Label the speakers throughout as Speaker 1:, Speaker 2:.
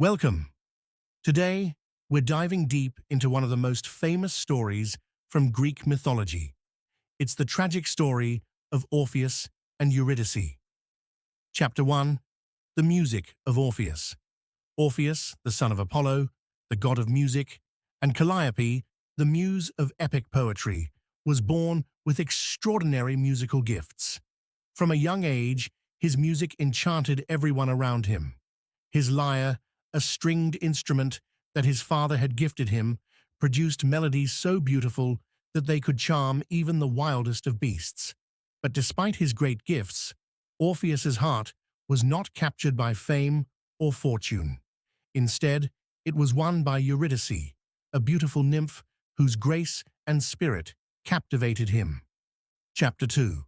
Speaker 1: Welcome. Today, we're diving deep into one of the most famous stories from Greek mythology. It's the tragic story of Orpheus and Eurydice. Chapter 1. The Music of Orpheus. Orpheus, the son of Apollo, the god of music, and Calliope, the muse of epic poetry, was born with extraordinary musical gifts. From a young age, his music enchanted everyone around him. His lyre, a stringed instrument that his father had gifted him, produced melodies so beautiful that they could charm even the wildest of beasts. But despite his great gifts, Orpheus's heart was not captured by fame or fortune. Instead, it was won by Eurydice, a beautiful nymph whose grace and spirit captivated him. Chapter 2.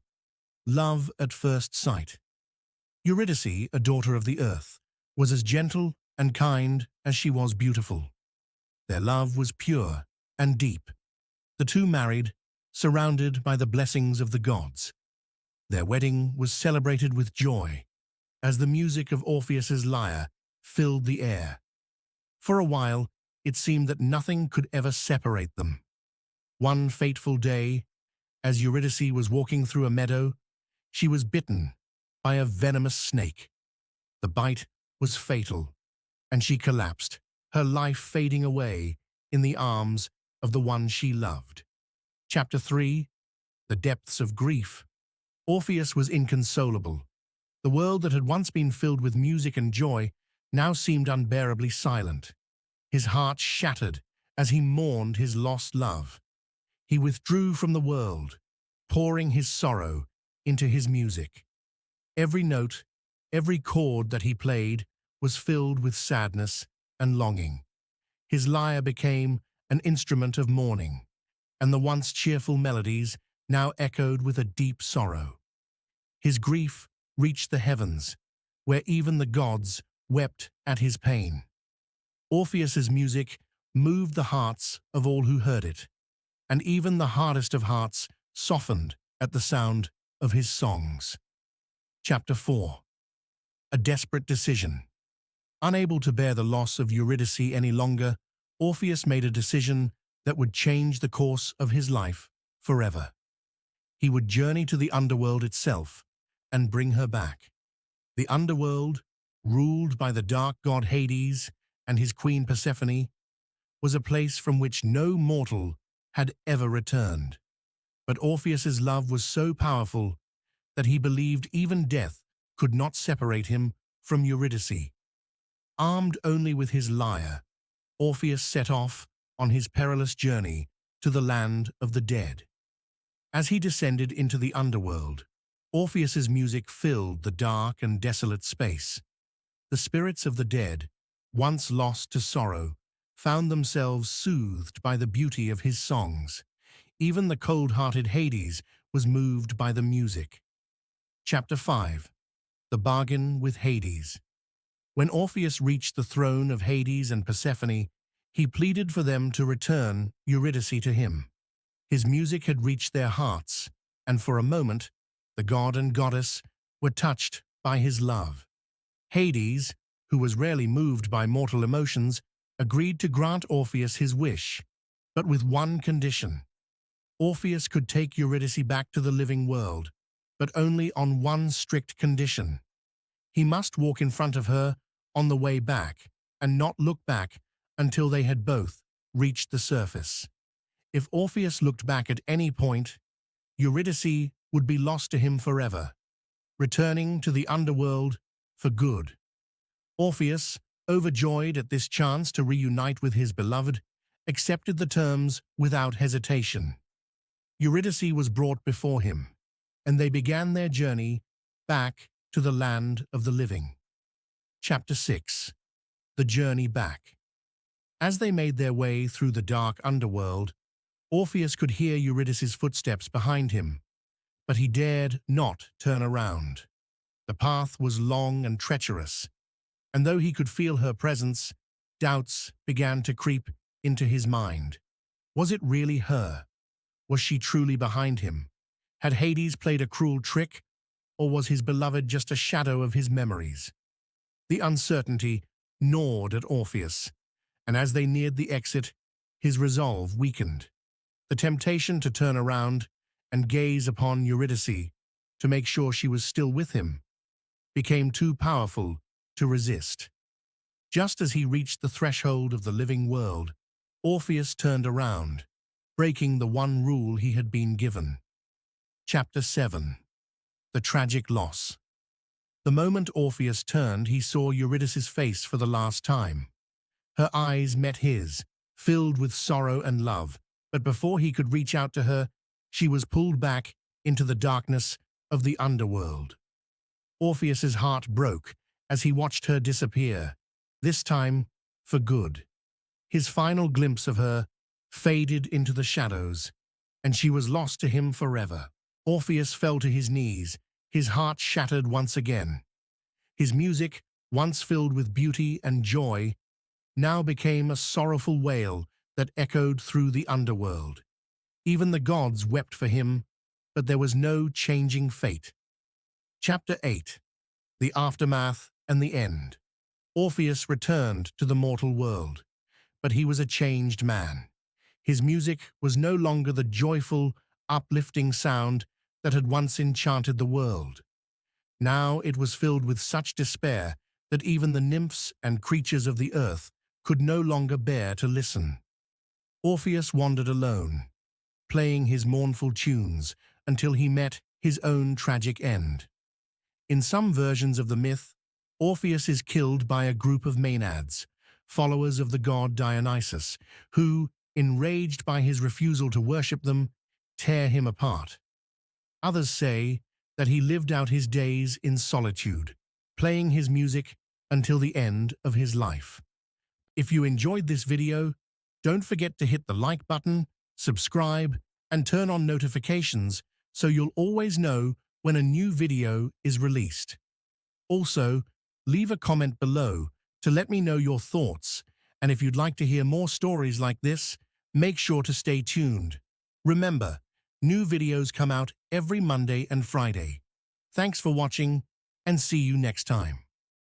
Speaker 1: Love at First Sight. Eurydice, a daughter of the earth, was as gentle and kind as she was beautiful. Their love was pure and deep. The two married, surrounded by the blessings of the gods. Their wedding was celebrated with joy, as the music of Orpheus's lyre filled the air. For a while, it seemed that nothing could ever separate them. One fateful day, as Eurydice was walking through a meadow, she was bitten by a venomous snake. The bite was fatal, and she collapsed, her life fading away in the arms of the one she loved. Chapter 3. The Depths of Grief. Orpheus was inconsolable. The world that had once been filled with music and joy now seemed unbearably silent. His heart shattered as he mourned his lost love. He withdrew from the world, pouring his sorrow into his music. Every note, every chord that he played was filled with sadness and longing. His lyre became an instrument of mourning, and the once cheerful melodies now echoed with a deep sorrow. His grief reached the heavens, where even the gods wept at his pain. Orpheus's music moved the hearts of all who heard it, and even the hardest of hearts softened at the sound of his songs. Chapter 4. A Desperate Decision. Unable to bear the loss of Eurydice any longer, Orpheus made a decision that would change the course of his life forever. He would journey to the underworld itself and bring her back. The underworld, ruled by the dark god Hades and his queen Persephone, was a place from which no mortal had ever returned. But Orpheus's love was so powerful that he believed even death could not separate him from Eurydice. Armed only with his lyre, Orpheus set off on his perilous journey to the land of the dead. As he descended into the underworld, Orpheus's music filled the dark and desolate space. The spirits of the dead, once lost to sorrow, found themselves soothed by the beauty of his songs. Even the cold-hearted Hades was moved by the music. Chapter 5. The Bargain with Hades. When Orpheus reached the throne of Hades and Persephone, he pleaded for them to return Eurydice to him. His music had reached their hearts, and for a moment, the god and goddess were touched by his love. Hades, who was rarely moved by mortal emotions, agreed to grant Orpheus his wish, but with one condition. Orpheus could take Eurydice back to the living world, but only on one strict condition. He must walk in front of her on the way back and not look back until they had both reached the surface. If Orpheus looked back at any point, Eurydice would be lost to him forever, returning to the underworld for good. Orpheus, overjoyed at this chance to reunite with his beloved, accepted the terms without hesitation. Eurydice was brought before him, and they began their journey back to the land of the living. Chapter 6. The Journey Back. As they made their way through the dark underworld, Orpheus could hear Eurydice's footsteps behind him, but he dared not turn around. The path was long and treacherous, and though he could feel her presence, doubts began to creep into his mind. Was it really her? Was she truly behind him? Had Hades played a cruel trick, or was his beloved just a shadow of his memories? The uncertainty gnawed at Orpheus, and as they neared the exit, his resolve weakened. The temptation to turn around and gaze upon Eurydice to make sure she was still with him became too powerful to resist. Just as he reached the threshold of the living world, Orpheus turned around, breaking the one rule he had been given. Chapter 7. The Tragic Loss. The moment Orpheus turned, he saw Eurydice's face for the last time. Her eyes met his, filled with sorrow and love, but before he could reach out to her, she was pulled back into the darkness of the underworld. Orpheus's heart broke as he watched her disappear, this time for good. His final glimpse of her faded into the shadows, and she was lost to him forever. Orpheus fell to his knees, his heart shattered once again. His music, once filled with beauty and joy, now became a sorrowful wail that echoed through the underworld. Even the gods wept for him, but there was no changing fate. Chapter 8. The Aftermath and the End. Orpheus returned to the mortal world, but he was a changed man. His music was no longer the joyful, uplifting sound that had once enchanted the world. Now it was filled with such despair that even the nymphs and creatures of the earth could no longer bear to listen. Orpheus wandered alone, playing his mournful tunes until he met his own tragic end. In some versions of the myth, Orpheus is killed by a group of Maenads, followers of the god Dionysus, who, enraged by his refusal to worship them, tear him apart. Others say that he lived out his days in solitude, playing his music until the end of his life. If you enjoyed this video, don't forget to hit the like button, subscribe, and turn on notifications so you'll always know when a new video is released. Also, leave a comment below to let me know your thoughts, and if you'd like to hear more stories like this, make sure to stay tuned. Remember, new videos come out every Monday and Friday. Thanks for watching, and see you next time.